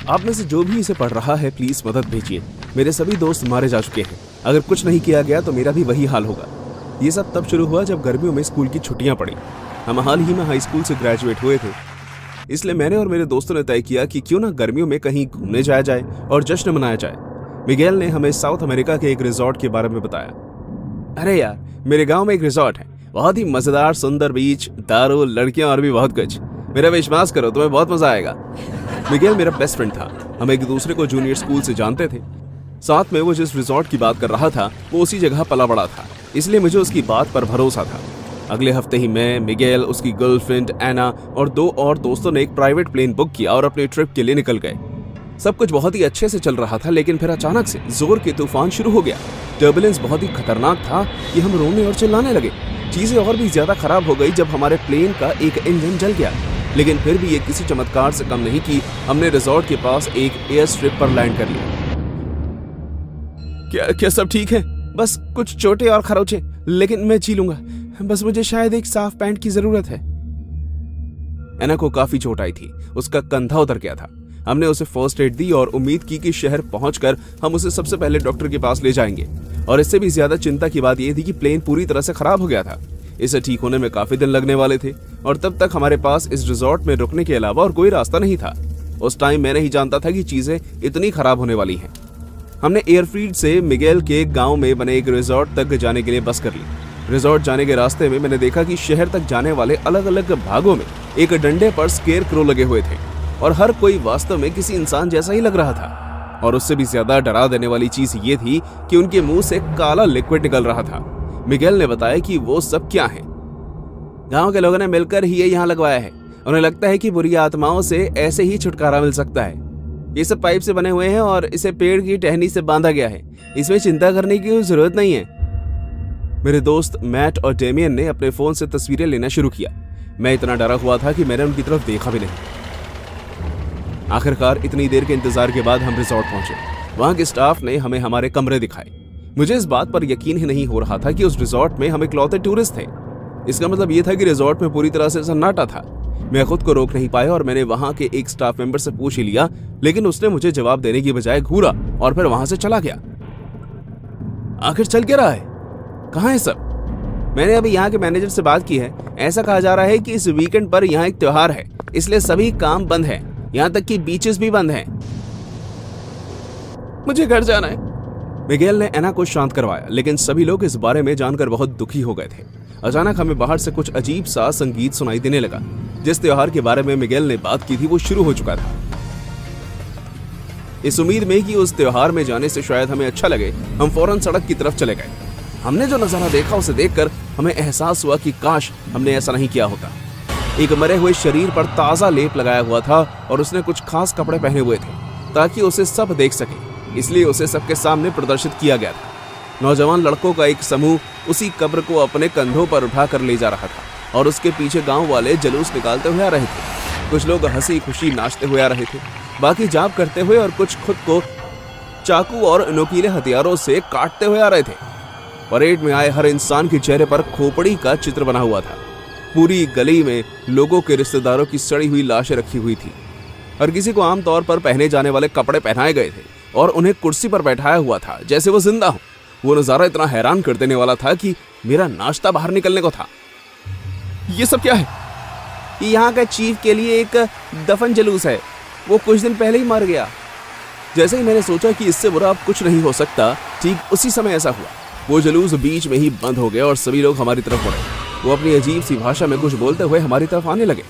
आप में से जो भी इसे पढ़ रहा है प्लीज मदद भेजिए। मेरे सभी दोस्त मारे जा चुके हैं। अगर कुछ नहीं किया गया तो मेरा भी वही हाल होगा। ये सब तब शुरू हुआ जब गर्मियों में स्कूल की छुट्टियां पड़ी। हम हाल ही में हाई स्कूल से ग्रेजुएट हुए थे, इसलिए मैंने और मेरे दोस्तों ने तय किया कि क्यों ना गर्मियों में कहीं घूमने जाया जाए और जश्न मनाया जाए। मिगेल ने हमें साउथ अमेरिका के एक रिजॉर्ट के बारे में बताया। अरे यार, मेरे गांव में एक रिजॉर्ट है, बहुत ही मजेदार, सुंदर बीच, दारू, लड़कियां और भी बहुत कुछ। मेरा विश्वास करो, तुम्हें बहुत मजा आएगा। मिगेल मेरा बेस्ट फ्रेंड था। हम एक दूसरे को जूनियर स्कूल से जानते थे। साथ में वो जिस रिजॉर्ट की बात कर रहा था वो उसी जगह पला बड़ा था, इसलिए मुझे उसकी बात पर भरोसा था। अगले हफ्ते ही मैं, मिगेल, उसकी गर्लफ्रेंड एना और 2 और दोस्तों ने एक प्राइवेट प्लेन बुक किया और अपने ट्रिप के लिए निकल गए। सब कुछ बहुत ही अच्छे से चल रहा था, लेकिन फिर अचानक से जोर के तूफान शुरू हो गया। टर्बुलेंस बहुत ही खतरनाक था कि हम रोने और चिल्लाने लगे। चीजें और भी ज्यादा खराब हो गई जब हमारे प्लेन का एक इंजन जल गया। लेकिन फिर भी ये किसी चमत्कार से कम नहीं कि हमने रिजॉर्ट के पास एक एयर स्ट्रिप पर लैंड कर लिया। क्या सब ठीक है? बस कुछ चोटें और खरोचे, लेकिन मैं जी लूंगा। बस मुझे शायद एक साफ पैंट की जरूरत है। एना को काफी चोट आई थी, उसका कंधा उतर गया था। हमने उसे फर्स्ट एड दी और उम्मीद की कि शहर पहुंचकर हम उसे सबसे पहले डॉक्टर के पास ले जाएंगे। और इससे भी ज्यादा चिंता की बात यह थी कि प्लेन पूरी तरह से खराब हो गया था। इसे ठीक होने में काफी दिन लगने वाले थे और तब तक हमारे पास इस रिजॉर्ट में रुकने के अलावा और कोई रास्ता नहीं था। उस टाइम मैं नहीं जानता था कि चीजें इतनी खराब होने वाली हैं। हमने एयरफील्ड से मिगेल के गांव में बने एक रिजॉर्ट तक जाने के लिए बस कर ली। रिजॉर्ट जाने के रास्ते में मैंने देखा कि शहर तक जाने वाले अलग अलग भागों में एक डंडे पर स्केयर क्रो लगे हुए थे और हर कोई वास्तव में किसी इंसान जैसा ही लग रहा था। और उससे भी ज्यादा डरा देने वाली चीज ये थी कि उनके मुंह से काला लिक्विड निकल रहा था। मिगेल ने बताया कि वो सब क्या है। गांव के लोगों ने मिलकर ही ये यहाँ लगवाया है। उन्हें लगता है कि बुरी आत्माओं से ऐसे ही छुटकारा मिल सकता है। ये सब पाइप से बने हुए हैं और इसे पेड़ की टहनी से बांधा गया है। इसमें चिंता करने की जरूरत नहीं है। मेरे दोस्त मैट और डेमियन ने अपने फोन से तस्वीरें लेना शुरू किया। मैं इतना डरा हुआ था कि मैंने उनकी तरफ देखा भी नहीं। आखिरकार इतनी देर के इंतजार के बाद हम रिजॉर्ट पहुंचे। वहां के स्टाफ ने हमें हमारे कमरे दिखाए। मुझे इस बात पर यकीन ही नहीं हो रहा था कि उस रिजॉर्ट में हम इकलौते टूरिस्ट थे। इसका मतलब यह था कि रिजॉर्ट में पूरी तरह से सन्नाटा था। मैं खुद को रोक नहीं पाया और मैंने वहां के एक स्टाफ मेंबर से पूछ ही लिया, लेकिन उसने मुझे जवाब देने की बजाय घूरा और फिर वहां से चला गया। आखिर चल क्या रहा है? कहां है सब? मैंने अभी यहाँ के मैनेजर से बात की है। ऐसा कहा जा रहा है कि इस वीकेंड पर यहाँ एक त्योहार है, इसलिए सभी काम बंद है, यहाँ तक कि बीचेस भी बंद हैं। मुझे घर जाना है। मिगेल ने एना को शांत करवाया, लेकिन सभी लोग इस बारे में जानकर बहुत दुखी हो गए थे। अचानक हमें बाहर से कुछ अजीब सा संगीत सुनाई देने लगा। जिस त्योहार के बारे में मिगेल ने बात की थी वो शुरू हो चुका था। इस उम्मीद में कि उस त्योहार में जाने से शायद हमें अच्छा लगे, हम फौरन सड़क की तरफ चले गए। हमने जो नजारा देखा उसे देखकर हमें एहसास हुआ कि काश हमने ऐसा नहीं किया होता। एक मरे हुए शरीर पर ताजा लेप लगाया हुआ था और उसने कुछ खास कपड़े पहने हुए थे ताकि उसे सब देख सके, इसलिए उसे सबके सामने प्रदर्शित किया गया था। नौजवान लड़कों का एक समूह उसी कब्र को अपने कंधों पर उठाकर ले जा रहा था और उसके पीछे गांव वाले जुलूस निकालते हुए आ रहे थे। कुछ लोग हंसी खुशी नाचते हुए आ रहे थे, बाकी जाप करते हुए और कुछ खुद को चाकू और नुकीले हथियारों से काटते हुए आ रहे थे। परेड में आए हर इंसान के चेहरे पर खोपड़ी का चित्र बना हुआ था। पूरी गली में लोगों के रिश्तेदारों की सड़ी हुई लाशें रखी हुई थी। हर किसी को आमतौर पर पहने जाने वाले कपड़े पहनाए गए थे और उन्हें कुर्सी पर बैठाया हुआ था जैसे वो जिंदा हो। वो नजारा इतना हैरान कर देने वाला था कि मेरा नाश्ता बाहर निकलने को था। ये सब क्या है? ये यहाँ का चीफ के लिए एक दफन जुलूस है। वो कुछ दिन पहले ही मर गया। जैसे ही मैंने सोचा कि इससे बुरा अब कुछ नहीं हो सकता, ठीक उसी समय ऐसा हुआ। वो जुलूस बीच में ही बंद हो गया और सभी लोग हमारी तरफ बढ़े। वो अपनी अजीब सी भाषा में कुछ बोलते हुए हमारी तरफ आने लगे।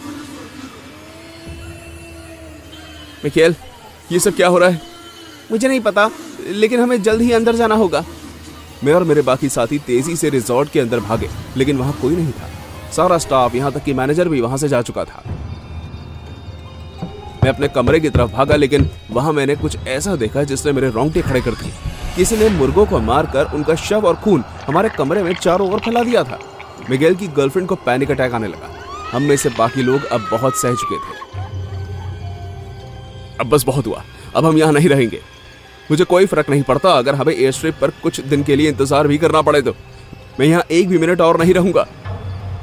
मिकेल, ये सब क्या हो रहा है? मुझे नहीं पता, लेकिन हमें जल्द ही अंदर जाना होगा। मैं और मेरे बाकी साथी तेजी से रिजॉर्ट के अंदर भागे, लेकिन वहां कोई नहीं था। सारा स्टाफ, यहाँ तक कि मैनेजर भी वहां से जा चुका था। मैं अपने कमरे की तरफ भागा, लेकिन वहां मैंने कुछ ऐसा देखा जिसने मेरे रोंगटे खड़े कर दिए। किसी ने मुर्गों को मारकर उनका शव और खून हमारे कमरे में चारों ओर फैला दिया था। मिगेल की गर्लफ्रेंड को पैनिक अटैक आने लगा। हम में से बाकी लोग अब बहुत सहज चुके थे। अब बस बहुत हुआ, अब हम यहाँ नहीं रहेंगे। मुझे कोई फर्क नहीं पड़ता अगर हमें एयर स्ट्रिप पर कुछ दिन के लिए इंतजार भी करना पड़े तो। मैं यहाँ एक भी मिनट और नहीं रहूंगा।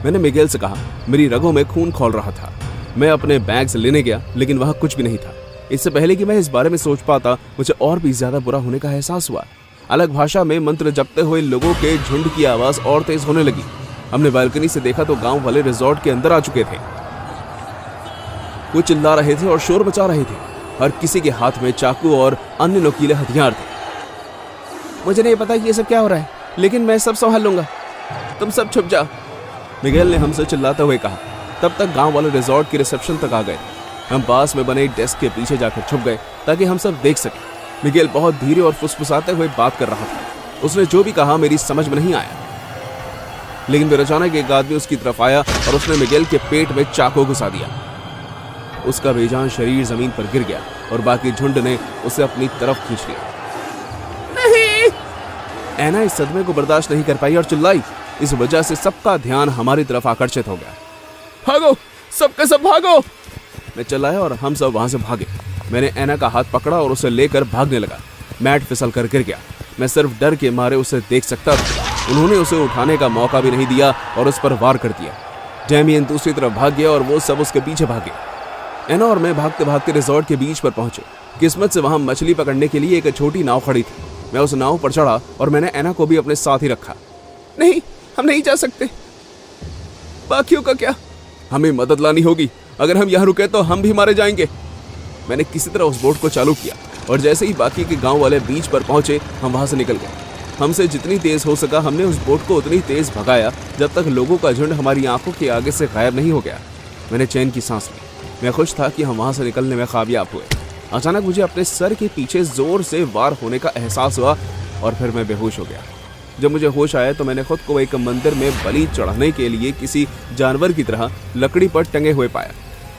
मैंने मिगेल से कहा। मेरी रगों में खून खौल रहा था। मैं अपने बैग्स लेने गया, लेकिन वहां कुछ भी नहीं था। इससे पहले कि मैं इस बारे में सोच पाता, मुझे और भी ज्यादा बुरा होने का एहसास हुआ। अलग भाषा में मंत्र जपते हुए लोगों के झुंड की आवाज और तेज होने लगी। हमने बालकनी से देखा तो गांव वाले रिजॉर्ट के अंदर आ चुके थे। वो चिल्ला रहे थे और शोर मचा रहे थे। हर किसी के हाथ में चाकू और अन्य नुकीले हथियार थे। मुझे नहीं पता कि ये सब क्या हो रहा है, लेकिन मैं सब संभाल लूंगा। तुम सब छुप जाओ, मिगेल ने हमसे चिल्लाते हुए कहा। तब तक गांव वाले रिजॉर्ट के रिसेप्शन तक आ गए। हम पास में बने डेस्क के पीछे जाकर छुप गए ताकि हम सब देख सकें। मिगेल बहुत धीरे और फुसफुसाते हुए बात कर रहा था। उसने जो भी कहा मेरी समझ में नहीं आया, लेकिन फिर अचानक एक आदमी उसकी तरफ आया और उसने मिगेल के पेट में चाकू घुसा दिया। उसका बेजान शरीर जमीन पर गिर गया और बाकी झुंड ने उसे अपनी तरफ खींच लिया। नहीं! एना इस सदमे को बर्दाश्त नहीं कर पाई और चिल्लाई। इस वजह से सबका ध्यान हमारी तरफ आकर्षित हो गया। भागो, सबके सब भागो! मैं चिल्लाया और हम सब वहां से भागे। मैंने एना का हाथ पकड़ा और उसे लेकर भागने लगा। मैट फिसल कर गिर गया। मैं सिर्फ डर के मारे उसे देख सकता था। उन्होंने उसे उठाने का मौका भी नहीं दिया और उस पर वार कर दिया। डैमियन दूसरी तरफ भाग गया और वो सब उसके पीछे भागे। एना और मैं भागते भागते रिजॉर्ट के बीच पर पहुंचे। किस्मत से वहां मछली पकड़ने के लिए एक छोटी नाव खड़ी थी। मैं उस नाव पर चढ़ा और मैंने एना को भी अपने साथ ही रखा। नहीं, हम नहीं जा सकते। बाकियों का क्या? हमें मदद लानी होगी। अगर हम यहाँ रुके तो हम भी मारे जाएंगे। मैंने किसी तरह उस बोट को चालू किया और जैसे ही बाकी के गांव वाले बीच पर पहुंचे, हम वहां से निकल गए। हमसे जितनी तेज हो सका हमने उस बोट को उतनी तेज भगाया जब तक लोगों का झुंड हमारी आंखों के आगे से गायब नहीं हो गया। मैंने चैन की सांस ली। मैं खुश था कि हम वहां से निकलने में कामयाब हुए। अचानक मुझे अपने सर के पीछे जोर से वार होने का एहसास हुआ और फिर मैं बेहोश हो गया। जब मुझे होश आया तो मैंने खुद को एक मंदिर में बलि चढ़ाने के लिए किसी जानवर की तरह लकड़ी पर टंगे हुए पाया।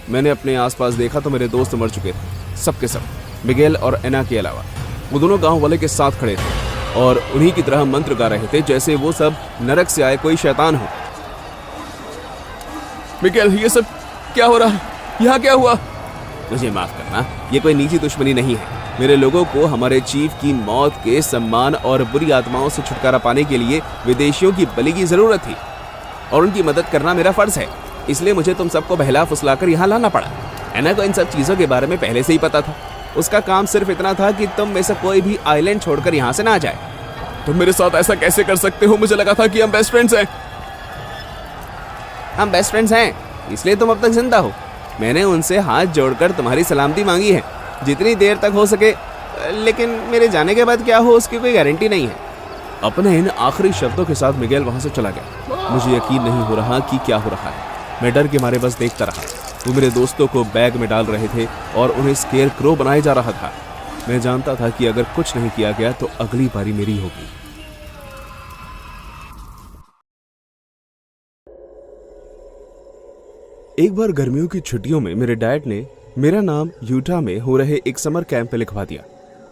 मैंने अपने आसपास देखा तो मेरे दोस्त मर चुके थे, सबके सब, मिगेल और एना के अलावा। वो दोनों गांव वाले के साथ खड़े थे और उन्हीं की तरह मंत्र गा रहे थे जैसे वो सब नरक से आए कोई शैतान हो। मिगेल, ये सब क्या हो रहा है? यहाँ क्या हुआ? मुझे माफ करना, ये कोई निजी दुश्मनी नहीं है। मेरे लोगों को हमारे चीफ की मौत के सम्मान और बुरी आत्माओं से छुटकारा पाने के लिए विदेशियों की बलि की जरूरत थी और उनकी मदद करना मेरा फर्ज है। इसलिए मुझे तुम सबको बहला फुसलाकर यहाँ लाना पड़ा। एना को इन सब चीजों के बारे में पहले से ही पता था। उसका काम सिर्फ इतना था कि तुम में से कोई भी आइलैंड छोड़कर यहाँ से ना जाए। तुम मेरे साथ ऐसा कैसे कर सकते हो? मुझे लगा था कि हम बेस्ट फ्रेंड्स हैं। हम बेस्ट फ्रेंड्स हैं, इसलिए तुम अब तक जिंदा हो। मैंने उनसे हाथ जोड़कर तुम्हारी सलामती मांगी है, जितनी देर तक हो सके, लेकिन मेरे जाने के बाद क्या हो उसकी कोई गारंटी नहीं है। अपने इन आखिरी शब्दों के साथ मिगेल वहां से चला गया। मुझे यकीन नहीं हो रहा कि क्या हो रहा है। मैं डर के मारे बस देखता रहा। वो मेरे दोस्तों को बैग में डाल रहे थे और उन्हें स्केयर क्रो बनाया जा रहा था। मैं जानता था कि अगर कुछ नहीं किया गया तो अगली बारी मेरी होगी। एक बार गर्मियों की छुट्टियों में मेरे डैड ने मेरा नाम यूटा में हो रहे एक समर कैंप पे लिखवा दिया।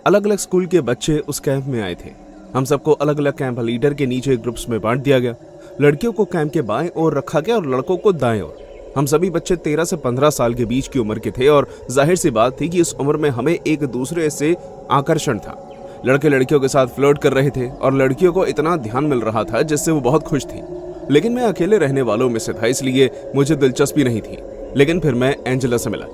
अलग अलग स्कूल के बच्चे उस कैंप में आए थे। हम सबको अलग अलग कैंप लीडर के नीचे ग्रुप्स में बांट दिया गया। लड़कियों को कैंप के बाएं ओर रखा गया और लड़कों को दाएं ओर। हम सभी बच्चे 13 से 15 साल के बीच की उम्र के थे और जाहिर सी बात थी कि इस उम्र में हमें एक दूसरे से आकर्षण था। लड़के लड़कियों के साथ फ्लर्ट कर रहे थे और लड़कियों को इतना ध्यान मिल रहा था जिससे वो बहुत खुश थी। लेकिन मैं अकेले रहने वालों में से था, इसलिए मुझे दिलचस्पी नहीं थी। लेकिन फिर मैं एंजेला से मिला।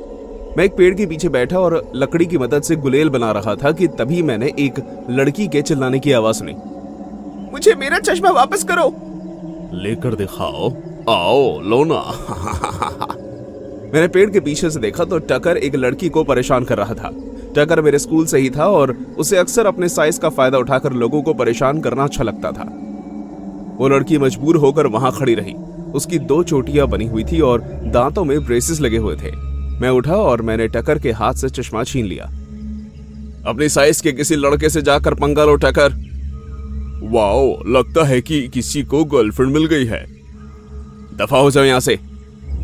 मैं एक पेड़ के पीछे बैठा और लकड़ी की मदद से गुलेल बना रहा था कि तभी मैंने एक लड़की के चिल्लाने की आवाज सुनी। मुझे मेरा चश्मा वापस करो। लेकर दिखाओ, आओ लो ना। मैंने पेड़ के पीछे से देखा तो टकर एक लड़की को परेशान कर रहा था। टकर मेरे स्कूल से ही था और उसे अक्सर अपने साइज का फायदा उठाकर लोगों को परेशान करना अच्छा लगता था। वो लड़की मजबूर होकर वहां खड़ी रही। उसकी 2 चोटियां बनी हुई थी और दांतों में ब्रेसेस लगे हुए थे। मैं उठा और मैंने टकर के हाथ से चश्मा छीन लिया। अपनी साइज के किसी लड़के से जाकर पंगा लो टकर। वाओ, लगता है कि किसी को गर्लफ्रेंड मिल गई है। दफा हो जाओ यहां से।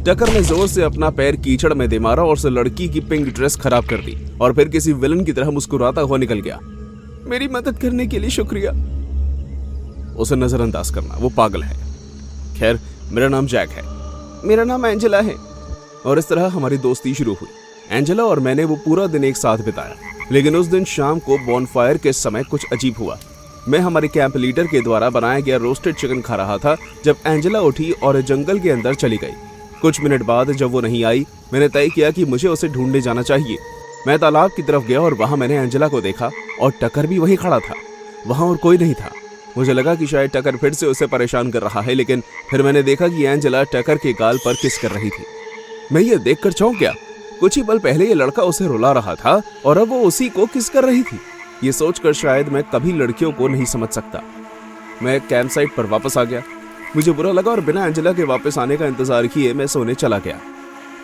टकर ने जोर से अपना पैर कीचड़ में दे मारा और उस लड़की की पिंक ड्रेस खराब कर दी और फिर किसी विलन की तरह मुस्कुराता हुआ निकल गया। मेरी मदद करने के लिए शुक्रिया। उसे नजरअंदाज करना, वो पागल है। खैर, मेरा नाम जैक है। मेरा नाम एंजेला है। और इस तरह हमारी दोस्ती शुरू हुई। एंजेला और मैंने वो पूरा दिन एक साथ बिताया। लेकिन उस दिन शाम को बॉनफायर के समय कुछ अजीब हुआ। मैं हमारे कैंप लीडर के द्वारा बनाया गया रोस्टेड चिकन खा रहा था जब एंजेला उठी और जंगल के अंदर चली गई। कुछ मिनट बाद जब वो नहीं आई, मैंने तय किया कि मुझे उसे ढूंढने जाना चाहिए। मैं तालाब की तरफ गया और वहां मैंने एंजेला को देखा और टकर भी वहीं खड़ा था। वहां और कोई नहीं था। मुझे लगा कि शायद टकर फिर से उसे परेशान कर रहा है, लेकिन फिर मैंने देखा कि एंजेला टकर के गाल पर किस कर रही थी। मैं ये देखकर चौंक गया। कुछ ही पल पहले ये लड़का उसे रुला रहा था और अब वो उसी को किस कर रही थी। ये सोचकर शायद मैं कभी लड़कियों को नहीं समझ सकता। मैं कैंप साइट पर वापस आ गया। मुझे बुरा लगा और बिना एंजेला के वापस आने का इंतजार किए मैं सोने चला गया।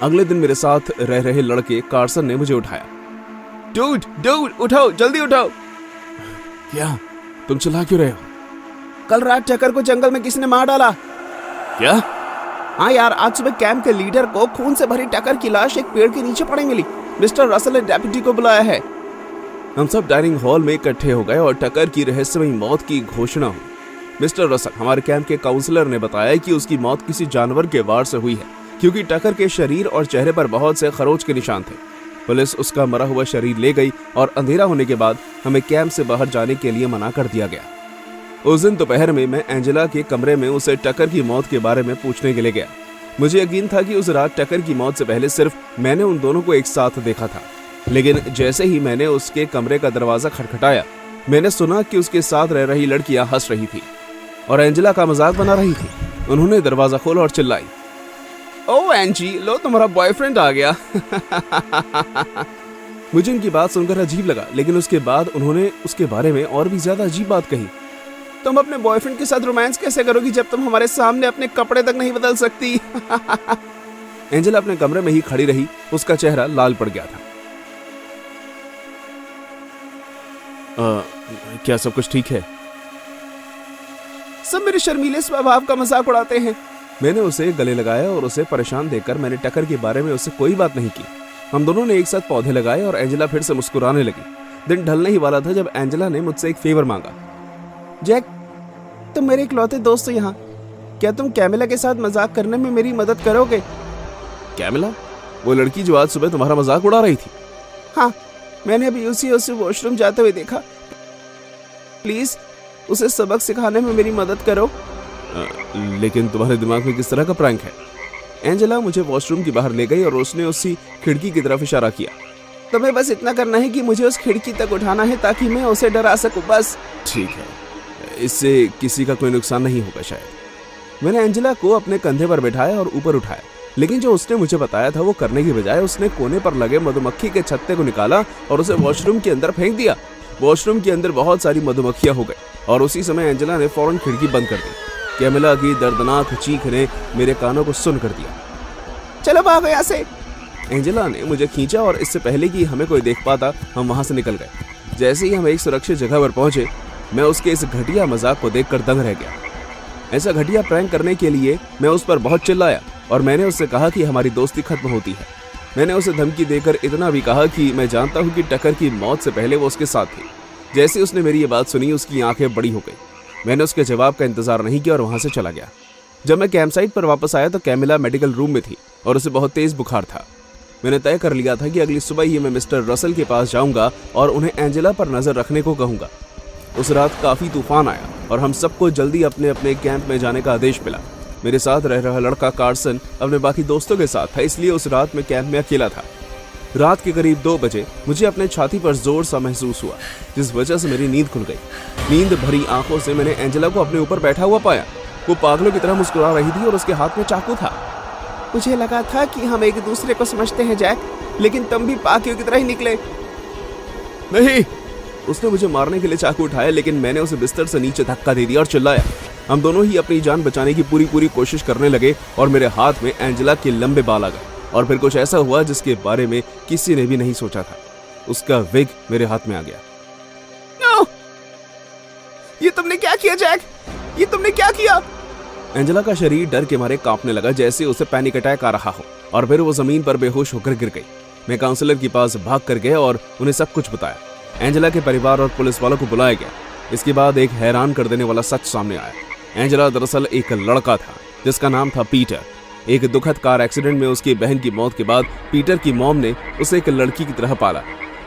अगले दिन मेरे साथ रह रहे लड़के कार्सन ने मुझे उठाया। डूड डूड उठाओ, जल्दी उठाओ। क्या? तुम चिल्ला क्यों रहे हो? कल रात टकर को जंगल में किसने मार डाला। क्या? हाँ यार, आज सुबह कैंप के लीडर को खून से भरी टकर की लाश एक पेड़ के नीचे पड़ी मिली। मिस्टर रसल ने डेप्यूटी को बुलाया है। हम सब डाइनिंग हॉल में इकट्ठे हो गए और टकर की रहस्यमयी मौत की घोषणा हुई। मिस्टर रसल, हमारे कैंप के काउंसलर, ने बताया कि उसकी मौत किसी जानवर के वार से हुई है, क्योंकि टकर के शरीर और चेहरे पर बहुत से खरोच के निशान थे। पुलिस उसका मरा हुआ शरीर ले गई और अंधेरा होने के बाद हमें कैंप से बाहर जाने के लिए मना कर दिया गया। उस दिन दोपहर में मैं एंजेला के कमरे में उसे टकर की मौत के बारे में पूछने के लिए गया। मुझे यकीन था कि उस रात टकर की मौत से पहले सिर्फ मैंने उन दोनों को एक साथ देखा था, लेकिन जैसे ही मैंने उसके कमरे का दरवाजा खटखटाया, मैंने सुना कि उसके साथ रह रही लड़कियां हंस रही थी और एंजेला का मजाक बना रही थी। उन्होंने दरवाजा खोला और चिल्लाई, ओ एंजी, लो तुम्हारा बॉयफ्रेंड आ गया। मुझे उनकी बात सुनकर अजीब लगा, लेकिन उसके बाद उन्होंने उसके बारे में और भी ज्यादा अजीब बात कही। तुम अपने बॉयफ्रेंड के साथ रोमांस कैसे करोगी जब तुम हमारे सामने अपने कपड़े तक नहीं बदल सकती। एंजेला अपने कमरे में ही खड़ी रही। उसका चेहरा लाल पड़ गया था। क्या सब कुछ ठीक है? सब मेरे शर्मीले स्वभाव का मजाक उड़ाते हैं। मैंने उसे गले लगाया और उसे परेशान देखकर मैंने टकर के बारे में उससे कोई बात नहीं की। हम दोनों ने एक साथ पौधे लगाए और एंजेला फिर से मुस्कुराने लगी। दिन ढलने ही वाला था जब एंजेला ने मुझसे एक फेवर मांगा। जैक, तुम मेरे इकलौते दोस्त हो यहाँ। क्या तुम कैमिला के साथ मजाक करने में मेरी मदद करोगे? कैमिला? वो लड़की जो आज सुबह तुम्हारा मजाक उड़ा रही थी? हाँ, मैंने अभी उसे वॉशरूम जाते हुए देखा। प्लीज उसे सबक सिखाने में मेरी मदद करो। लेकिन तुम्हारे दिमाग में किस तरह का प्रैंक है? एंजेला मुझे वॉशरूम के बाहर ले गई और उसने उसी खिड़की की तरफ इशारा किया। तुम्हें बस इतना करना है कि मुझे उस खिड़की तक उठाना है ताकि मैं उसे डरा सकूं, बस। ठीक है, इससे किसी का कोई नुकसान नहीं होगा शायद। मैंने एंजेला को अपने कंधे पर बैठाया और ऊपर उठाया, लेकिन जो उसने मुझे बताया था वो करने की बजाय उसने कोने पर लगे मधुमक्खी के छत्ते को निकाला और उसे वॉशरूम के अंदर फेंक दिया। वॉशरूम के अंदर बहुत सारी मधुमक्खियां हो गई और उसी समय एंजेला ने फौरन खिड़की बंद कर दी। कैमिला की दर्दनाक चीख ने मेरे कानों को सुन कर दिया। चलो भागो यहाँ से। एंजेला ने मुझे खींचा और इससे पहले कि हमें कोई देख पाता हम वहां से निकल गए। जैसे ही हम एक सुरक्षित जगह पर पहुंचे, मैं उसके इस घटिया मजाक को देखकर दंग रह गया। ऐसा घटिया प्रैंक करने के लिए मैं उस पर बहुत चिल्लाया और मैंने उससे कहा कि हमारी दोस्ती खत्म होती है। मैंने उसे धमकी देकर इतना भी कहा कि मैं जानता हूं कि टकर की मौत से पहले वो उसके साथ थी। जैसे उसने मेरी ये बात सुनी, उसकी आंखें बड़ी हो गई। मैंने उसके जवाब का इंतजार नहीं किया और वहां से चला गया। जब मैं कैंप साइट पर वापस आया तो कैमिला मेडिकल रूम में थी और उसे बहुत तेज बुखार था। मैंने तय कर लिया था कि अगली सुबह ही मैं मिस्टर रसल के पास जाऊंगा और उन्हें एंजेला पर नजर रखने को कहूंगा। उस रात काफी तूफान आया और हम सबको जल्दी अपने अपने कैंप में जाने का आदेश मिला। मेरे साथ रह रहा लड़का कार्सन अपने बाकी दोस्तों के साथ था, इसलिए उस रात में कैंप में अकेला था। रात के करीब 2 बजे मुझे अपने छाती पर जोर सा महसूस हुआ, जिस वजह से मेरी नींद खुल गई। नींद भरी आंखों से मैंने एंजेला को अपने ऊपर बैठा हुआ पाया। वो पागलों की तरह मुस्कुरा रही थी और उसके हाथ में चाकू था। मुझे लगा था कि हम एक दूसरे को समझते हैं जैक, लेकिन तुम भी पागियों की तरह ही निकले। नहीं, उसने मुझे मारने के लिए चाकू उठाया, लेकिन मैंने उसे बिस्तर से नीचे धक्का दे दिया और चिल्लाया। हम दोनों ही अपनी जान बचाने की पूरी कोशिश करने लगे और मेरे हाथ में एंजेला के लंबे बाल आ गए और फिर कुछ ऐसा हुआ जिसके बारे में किसी ने भी नहीं सोचा था। उसका विग मेरे हाथ में आ गया। नो! ये तुमने क्या किया जैक? ये तुमने क्या किया? एंजेला का शरीर डर के मारे कांपने लगा, जैसे उसे पैनिक अटैक आ रहा हो, और फिर वो जमीन पर बेहोश होकर गिर गई। मैं काउंसलर के पास भाग कर गया और उन्हें सब कुछ बताया। एंजेला के परिवार और पुलिस वालों को बुलाया गया। इसके बाद एक हैरान कर देने वाला सच सामने आया। एंजेला दरअसल एक लड़का था जिसका नाम था पीटर। एक दुखद कार एक्सीडेंट में उसकी बहन की मौत के बाद पीटर की मॉम ने उसे एक लड़की की तरह पाला।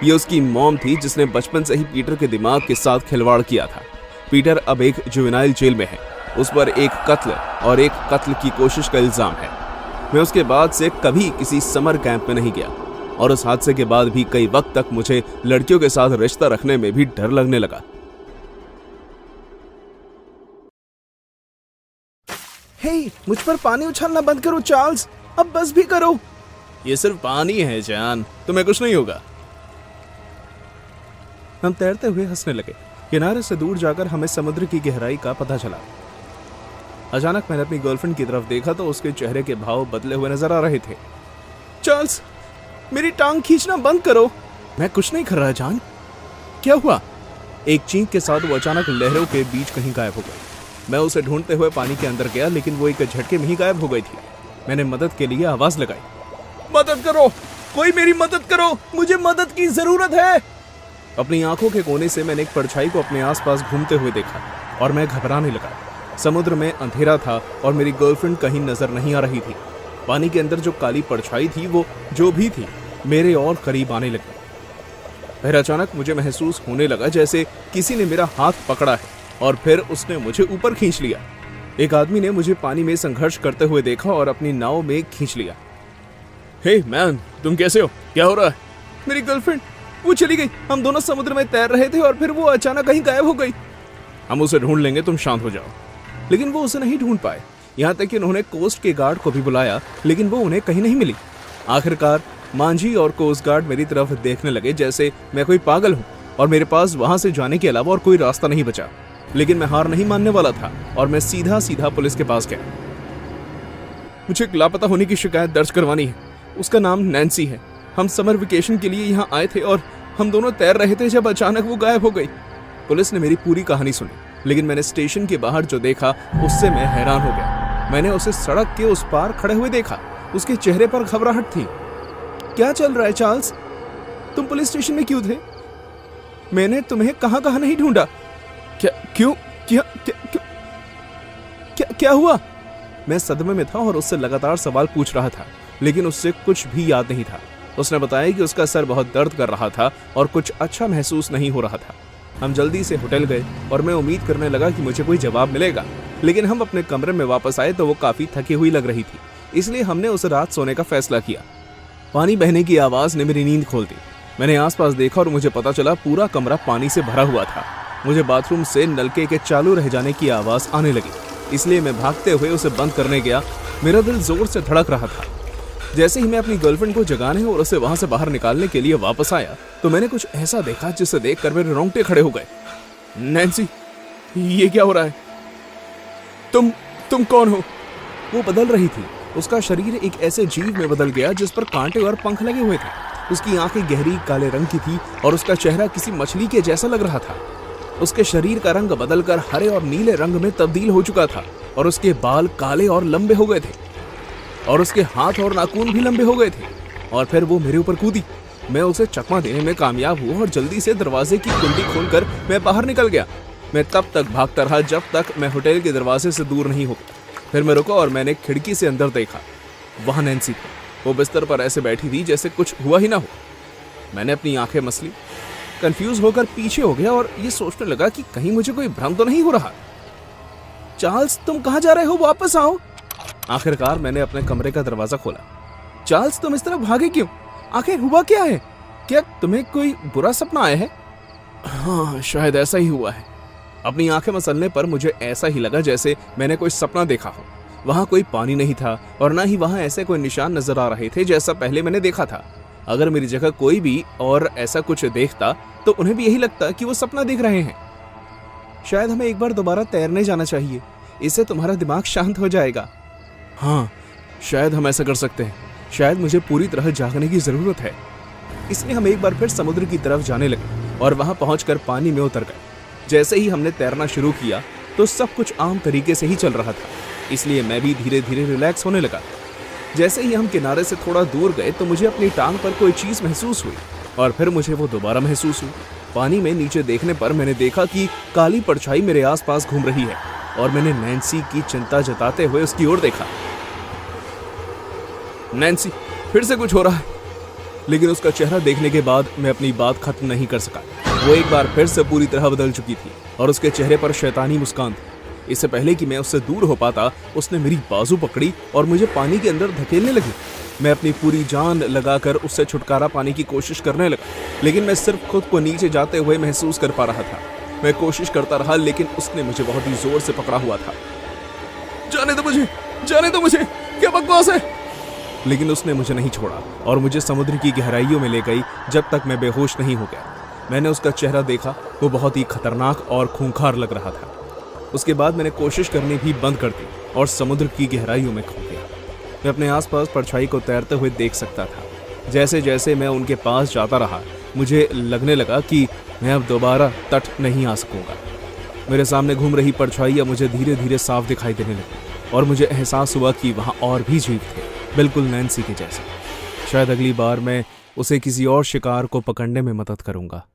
ये उसकी मॉम थी जिसने बचपन से ही पीटर के दिमाग के साथ खिलवाड़ किया था। पीटर अब एक जुवेनाइल जेल में है। उस पर एक कत्ल की कोशिश का इल्जाम है। मैं उसके बाद से कभी किसी समर कैंप में नहीं गया। और उस हादसे के बाद भी कई वक्त तक मुझे लड़कियों के साथ रिश्ता रखने में भी डर लगने लगा। हे, मुझ पर पानी उछालना बंद करो चार्ल्स, अब बस भी करो। ये सिर्फ पानी है जान, तुम्हें कुछ नहीं होगा। हम तैरते हुए हंसने लगे। किनारे से दूर जाकर हमें समुद्र की गहराई का पता चला। अचानक मैंने अपनी गर्लफ्रेंड की तरफ देखा तो उसके चेहरे के भाव बदले हुए नजर आ रहे थे। चार्ल्स, मेरी टांग खींचना बंद करो। मैं कुछ नहीं कर रहा जान। क्या हुआ? एक चीख के साथ वो अचानक लहरों के बीच कहीं गायब हो गई। मैं उसे ढूंढते हुए पानी के अंदर गया, लेकिन वो एक झटके में ही गायब हो गई थी। मैंने मदद के लिए आवाज लगाई, मदद करो, कोई मेरी मदद करो, मुझे मदद की जरूरत है। अपनी आंखों के कोने से मैंने एक परछाई को अपने आसपास घूमते हुए देखा और मैं घबराने लगा। समुद्र में अंधेरा था और मेरी गर्लफ्रेंड कहीं नजर नहीं आ रही थी। पानी के अंदर जो काली परछाई थी वो जो भी थी मेरे और करीब आने लगी। फिर अचानक मुझे महसूस होने लगा जैसे किसी ने मेरा हाथ पकड़ा है और फिर उसने मुझे ऊपर खींच लिया। एक आदमी ने मुझे पानी में संघर्ष करते हुए देखा और अपनी नाव में खींच लिया। हे मैन, तुम कैसे हो? क्या हो रहा है? मेरी गर्लफ्रेंड, वो चली गई। हम दोनों समुद्र में तैर रहे थे और फिर वो अचानक कहीं गायब हो गई। हम उसे ढूंढ लेंगे, तुम शांत हो जाओ। लेकिन वो उसे नहीं ढूंढ पाए। यहाँ तक कि उन्होंने कोस्ट के गार्ड को भी बुलाया, लेकिन वो उन्हें कहीं नहीं मिली। आखिरकार मांझी और कोस्ट गार्ड मेरी तरफ देखने लगे जैसे मैं कोई पागल हूँ और मेरे पास वहां से जाने के अलावा और कोई रास्ता नहीं बचा। लेकिन मैं हार नहीं मानने वाला था और मैं सीधा सीधा पुलिस के पास गया। मुझे एक लापता होने की शिकायत दर्ज करवानी है। उसका नाम नैन्सी है। हम समर वेकेशन के लिए यहाँ आए थे और हम दोनों तैर रहे थे जब अचानक वो गायब हो गई। पुलिस ने मेरी पूरी कहानी सुनी, लेकिन मैंने स्टेशन के बाहर जो देखा उससे मैं हैरान हो गया। मैंने उसे सड़क के उस पार खड़े हुए देखा। उसके चेहरे पर घबराहट थी। क्या चल रहा है चार्ल्स? तुम पुलिस स्टेशन में क्यों थे? मैंने तुम्हें कहाँ कहाँ नहीं ढूंढा। क्या क्यों क्या क्या क्या, क्या, क्या हुआ? मैं सदमे में था और उससे लगातार सवाल पूछ रहा था, लेकिन उससे कुछ भी याद नहीं था। उसने बताया कि उसका सर बहुत दर्द कर रहा था और कुछ अच्छा महसूस नहीं हो रहा था। हम जल्दी से होटल गए और मैं उम्मीद करने लगा कि मुझे कोई जवाब मिलेगा, लेकिन हम अपने कमरे में वापस आए तो वो काफी थकी हुई लग रही थी। इसलिए हमने उस रात सोने का फैसला किया। पानी बहने की आवाज ने मेरी नींद खोल दी। मैंने आसपास देखा और मुझे पता चला पूरा कमरा पानी से भरा हुआ था। मुझे बाथरूम से नलके के चालू रह जाने की आवाज आने लगी, इसलिए मैं भागते हुए उसे बंद करने गया। मेरा दिल जोर से धड़क रहा था। जैसे ही मैं अपनी गर्लफ्रेंड को जगाने और उसे वहां से बाहर निकालने के लिए वापस आया तो मैंने कुछ ऐसा देखा जिसे देखकर मेरे रोंगटे खड़े हो गए। नैन्सी, ये क्या हो रहा है? तुम कौन हो? वो बदल रही थी। उसका शरीर एक ऐसे जीव में बदल गया जिस पर कांटे और पंख लगे हुए थे। उसकी आंखें गहरी काले रंग की थी और उसका चेहरा किसी मछली के जैसा लग रहा था। उसके शरीर का रंग बदलकर हरे और नीले रंग में तब्दील हो चुका था और उसके बाल काले और लंबे हो गए थे और उसके हाथ और नाखून भी लंबे हो गए थे। और फिर वो मेरे ऊपर कूदी। मैं उसे चकमा देने में कामयाब हुआ और जल्दी से दरवाजे की कुंडी खोलकर मैं बाहर निकल गया। मैं तब तक भागता रहा जब तक मैं होटल के दरवाजे से दूर नहीं हो गया। फिर मैं रुका और मैंने खिड़की से अंदर देखा। वहां नैन्सी थी। वो बिस्तर पर ऐसे बैठी थी जैसे कुछ हुआ ही ना हो। मैंने अपनी आंखें मसली, कंफ्यूज होकर पीछे हो गया और ये सोचने लगा कि कहीं मुझे कोई भ्रम तो नहीं हो रहा। चार्ल्स, तुम कहाँ जा रहे हो? वापस आओ। आखिरकार मैंने अपने कमरे का दरवाजा खोला। चार्ल्स, तुम इस तरह भागे क्यों? आखिर हुआ क्या है? क्या तुम्हें कोई बुरा सपना आया है? हाँ, शायद ऐसा ही हुआ है। अपनी आंखें मसलने पर मुझे ऐसा ही लगा जैसे मैंने कोई सपना देखा हो। वहां कोई पानी नहीं था और ना ही वहां ऐसे कोई निशान नजर आ रहे थे जैसा पहले मैंने देखा था। अगर मेरी जगह कोई भी और ऐसा कुछ देखता तो उन्हें भी यही लगता कि वो सपना देख रहे हैं। शायद हमें एक बार दोबारा तैरने जाना चाहिए, इससे तुम्हारा दिमाग शांत हो जाएगा। हाँ, शायद हम ऐसा कर सकते हैं। शायद मुझे पूरी तरह जागने की जरूरत है। इसलिए हम एक बार फिर समुद्र की तरफ जाने लगे और वहां पहुंचकर पानी में उतर गए। जैसे ही हमने तैरना शुरू किया तो सब कुछ आम तरीके से ही चल रहा था, इसलिए मैं भी धीरे धीरे रिलैक्स होने लगा। जैसे ही हम किनारे से थोड़ा दूर गए तो मुझे अपनी टांग पर कोई चीज महसूस हुई और फिर मुझे वो दोबारा महसूस हुई। पानी में नीचे देखने पर मैंने देखा कि काली परछाई मेरे आसपास घूम रही है और मैंने नैन्सी की चिंता जताते हुए उसकी ओर देखा। नैन्सी, फिर से कुछ हो रहा है। लेकिन उसका चेहरा देखने के बाद मैं अपनी बात खत्म नहीं कर सका। वो एक बार फिर से पूरी तरह बदल चुकी थी और उसके चेहरे पर शैतानी मुस्कान थी। इससे पहले कि मैं उससे दूर हो पाता उसने मेरी बाजू पकड़ी और मुझे पानी के अंदर धकेलने लगी। मैं अपनी पूरी जान लगाकर उससे छुटकारा पाने की कोशिश करने लगा, लेकिन मैं सिर्फ खुद को नीचे जाते हुए महसूस कर पा रहा था। मैं कोशिश करता रहा, लेकिन उसने मुझे बहुत ही जोर से पकड़ा हुआ था। जाने दो मुझे, जाने दो मुझे, क्या बकवास है। लेकिन उसने मुझे नहीं छोड़ा और मुझे समुद्र की गहराइयों में ले गई जब तक मैं बेहोश नहीं हो गया। मैंने उसका चेहरा देखा, वो बहुत ही खतरनाक और खूंखार लग रहा था। उसके बाद मैंने कोशिश करनी भी बंद कर दी और समुद्र की गहराइयों में खो गया। मैं अपने आसपास परछाई को तैरते हुए देख सकता था। जैसे जैसे मैं उनके पास जाता रहा, मुझे लगने लगा कि मैं अब दोबारा तट नहीं आ सकूंगा। मेरे सामने घूम रही परछाइयां मुझे धीरे धीरे साफ दिखाई देने लगी और मुझे एहसास हुआ कि वहां और भी जीव थे, बिल्कुल नैन्सी के जैसे। शायद अगली बार मैं उसे किसी और शिकार को पकड़ने में मदद करूंगा।